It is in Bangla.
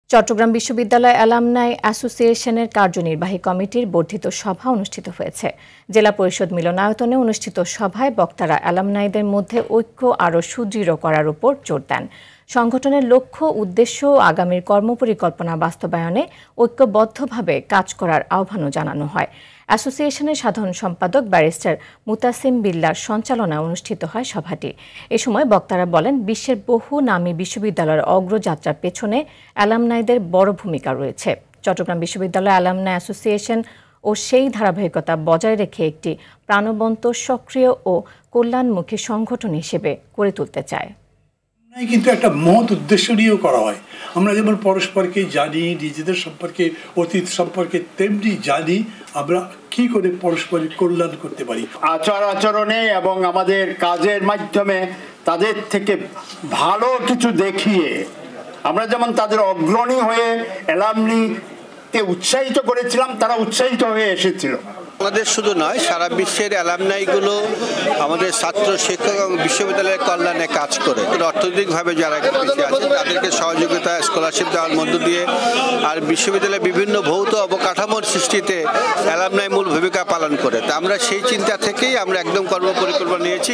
চট্টগ্রাম বিশ্ববিদ্যালয় অ্যালামনাই অ্যাসোসিয়েশনের কার্যনির্বাহী কমিটির বর্ধিত সভা অনুষ্ঠিত হয়েছে। জেলা পরিষদ মিলনায়তনে অনুষ্ঠিত সভায় বক্তারা অ্যালামনাইদের মধ্যে ঐক্য আরও সুদৃঢ় করার উপর জোর দেন। সংগঠনের লক্ষ্য, উদ্দেশ্য ও আগামীর কর্মপরিকল্পনা বাস্তবায়নে ঐক্যবদ্ধভাবে কাজ করার আহ্বানও জানানো হয়। অ্যাসোসিয়েশনের সাধারণ সম্পাদক ব্যারিস্টার মুতাসিম বিল্লার সঞ্চালনায় অনুষ্ঠিত হয় সভাটি। এ সময় বক্তারা বলেন, বিশ্বের বহু নামী বিশ্ববিদ্যালয়ের অগ্রযাত্রার পেছনে অ্যালামনাইদের বড় ভূমিকা রয়েছে। চট্টগ্রাম বিশ্ববিদ্যালয় অ্যালামনাই অ্যাসোসিয়েশন ও সেই ধারাবাহিকতা বজায় রেখে একটি প্রাণবন্ত, সক্রিয় ও কল্যাণমুখী সংগঠন হিসেবে গড়ে তুলতে চায়। কিন্তু একটা মহৎ উদ্দেশ্য নিয়েও করা হয়। আমরা যেমন পরস্পরকে জানি, নিজেদের সম্পর্কে, অতীত সম্পর্কে, তেমনি জানি আমরা কি করে পরস্পরের কল্যাণ করতে পারি। আচরণে এবং আমাদের কাজের মাধ্যমে তাদের থেকে ভালো কিছু দেখিয়ে আমরা যেমন তাদের অগ্রণী হয়ে অ্যালামনিকে উৎসাহিত করেছিলাম, তারা উৎসাহিত হয়ে এসেছিল। বাংলাদেশ শুধু নয়, সারা বিশ্বের অ্যালামনাইগুলো আমাদের ছাত্র, শিক্ষক এবং বিশ্ববিদ্যালয়ের কল্যাণে কাজ করে। অর্থনৈতিকভাবে যারা পিছিয়ে আছে তাদেরকে সহযোগিতা, স্কলারশিপ দেওয়ার মধ্য দিয়ে আর বিশ্ববিদ্যালয়ের বিভিন্ন ভৌত অবকাঠামোর সৃষ্টিতে অ্যালামনাই মূল ভূমিকা পালন করে। তা আমরা সেই চিন্তা থেকেই আমরা একদম কর্মপরিকল্পনা নিয়েছি।